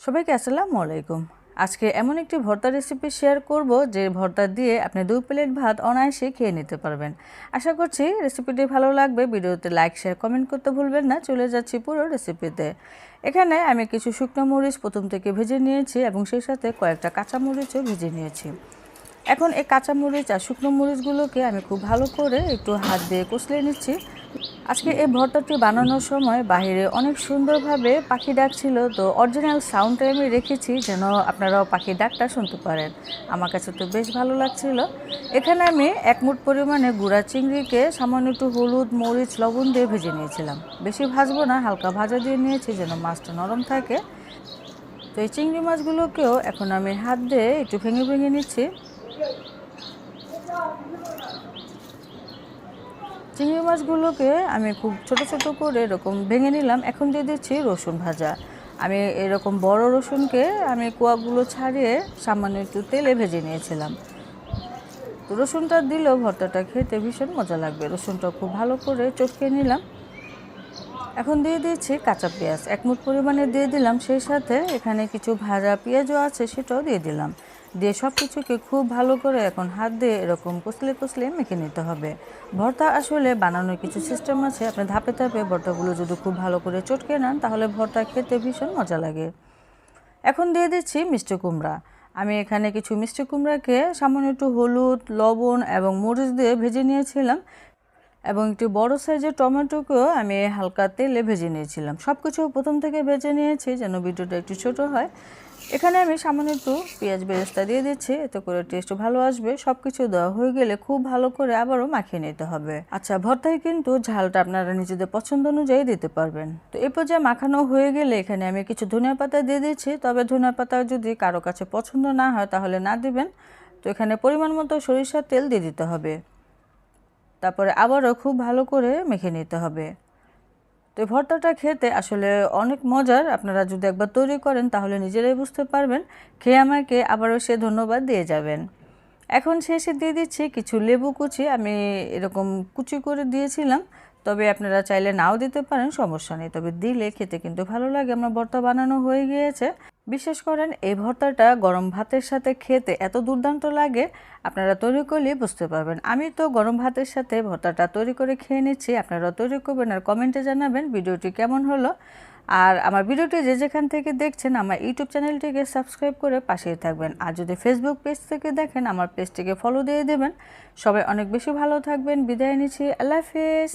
সবাইকে আসসালামু আলাইকুম। আজকে এমন একটি ভর্তা রেসিপি শেয়ার করব যে ভর্তা দিয়ে আপনি 2 প্লেট ভাত অনায়াসে খেয়ে নিতে পারবেন। আশা করছি রেসিপিটি ভালো লাগবে। ভিডিওতে লাইক শেয়ার কমেন্ট করতে ভুলবেন না। চলে যাচ্ছি পুরো রেসিপিতে। এখানে আমি কিছু শুকনো মরিচ প্রথম থেকে ভেজে নিয়েছি এবং সেই সাথে কয়েকটা কাঁচা মরিচও ভেজে নিয়েছি। এখন এই কাঁচা মরিচ আর শুকনো মরিচগুলোকে আমি খুব ভালো করে একটু হাত দিয়ে কষলে নিচ্ছি। আজকে এই ভর্তাটি বানানোর সময় বাইরে অনেক সুন্দরভাবে পাখি ডাকছিল, তো অরিজিনাল সাউন্ডটা আমি রেখেছি যেন আপনারাও পাখির ডাকটা শুনতে পারেন। আমার কাছে তো বেশ ভালো লাগছিল। এখানে আমি 1 মুঠ পরিমাণে গুঁড়া চিংড়িকে সামান্য একটু হলুদ মরিচ লবণ দিয়ে ভেজে নিয়েছিলাম। বেশি ভাজবো না, হালকা ভাজা দিয়ে নিয়েছি যেন মাছটা নরম থাকে। তো এই চিংড়ি মাছগুলোকেও এখন আমি হাত দিয়ে একটু ভেঙে ভেঙে নিচ্ছি। চিংড়ি মাছগুলোকে আমি খুব ছোট ছোট করে এরকম ভেঙে নিলাম। এখন দিয়ে দিচ্ছি রসুন ভাজা। আমি এরকম বড় রসুনকে আমি কোয়াগুলো ছাড়িয়ে সামান্য একটু তেলে ভেজে নিয়েছিলাম। তো রসুনটা দিলেও ভর্তাটা খেতে ভীষণ মজা লাগবে। রসুনটা খুব ভালো করে চটকে নিলাম। এখন দিয়ে দিচ্ছি কাঁচা পেঁয়াজ 1 মুঠ পরিমাণে দিয়ে দিলাম। সেই সাথে এখানে কিছু ভাজা পেঁয়াজও আছে, সেটাও দিয়ে দিলাম। দিয়ে সব কিছুকে খুব ভালো করে এখন হাত দিয়ে এরকম কষলে কষলে মেখে নিতে হবে। ভর্তা আসলে বানানোর কিছু সিস্টেম আছে। আপনি ধাপে ধাপে ভর্তাগুলো যদি খুব ভালো করে চটকে নেন তাহলে ভর্তা খেতে ভীষণ মজা লাগে। এখন দিয়ে দিচ্ছি মিষ্টি কুমড়া। আমি এখানে কিছু মিষ্টি কুমড়াকে সামান্য একটু হলুদ লবণ এবং মরিচ দিয়ে ভেজে নিয়েছিলাম এবং একটি বড় সাইজের টমেটোকেও আমি হালকা তেলে ভেজে নিয়েছিলাম। সব কিছু প্রথম থেকে ভেজে নিয়েছি যেন ভিডিওটা একটু ছোট হয়। এখানে আমি সামান্য একটু পেঁয়াজ বেরেস্তা দিয়ে দিচ্ছি, এতে করে টেস্ট ভালো আসবে। সব কিছু দেওয়া হয়ে গেলে খুব ভালো করে আবারও মাখিয়ে নিতে হবে। আচ্ছা, ভর্তায় কিন্তু ঝালটা আপনারা নিজেদের পছন্দ অনুযায়ী দিতে পারবেন। তো এই পর্যায়ে মাখানো হয়ে গেলে এখানে আমি কিছু ধনিয়া পাতা দিয়ে দিচ্ছি। তবে ধনিয়া পাতা যদি কারো কাছে পছন্দ না হয় তাহলে না দিবেন। তো এখানে পরিমাণ মতো সরিষার তেল দিয়ে দিতে হবে। তারপরে আবারও খুব ভালো করে মেখে নিতে হবে। তো এই ভর্তাটা খেতে আসলে অনেক মজার। আপনারা যদি একবার তৈরি করেন তাহলে নিজেরাই বুঝতে পারবেন। খেয়ে আমাকে আবারও সে ধন্যবাদ দিয়ে যাবেন। এখন শেষে দিয়ে দিচ্ছি কিছু লেবু কুচি। আমি এরকম কুচি করে দিয়েছিলাম, তবে আপনারা চাইলে নাও দিতে পারেন, সমস্যা নেই। তবে দিলে খেতে কিন্তু ভালো লাগে। আমার ভর্তা বানানো হয়ে গিয়েছে। বিশেষ করেন এই ভর্তাটা গরম ভাতের সাথে খেতে এত দুর্দান্ত লাগে, আপনারা তৈরি করলেই বুঝতে পারবেন। আমি তো গরম ভাতের সাথে ভর্তাটা তৈরি করে খেয়ে নিচ্ছি। আপনারা তৈরি করবেন আর কমেন্টে জানাবেন ভিডিওটি কেমন হলো। আর আমার ভিডিওটি যে যেখান থেকে দেখছেন আমার ইউটিউব চ্যানেলটিকে সাবস্ক্রাইব করে পাশেই থাকবেন। আর যদি ফেসবুক পেজ থেকে দেখেন আমার পেজটিকে ফলো দিয়ে দেবেন। সবাই অনেক বেশি ভালো থাকবেন। বিদায় নিচ্ছি। আল্লাহ হাফেজ।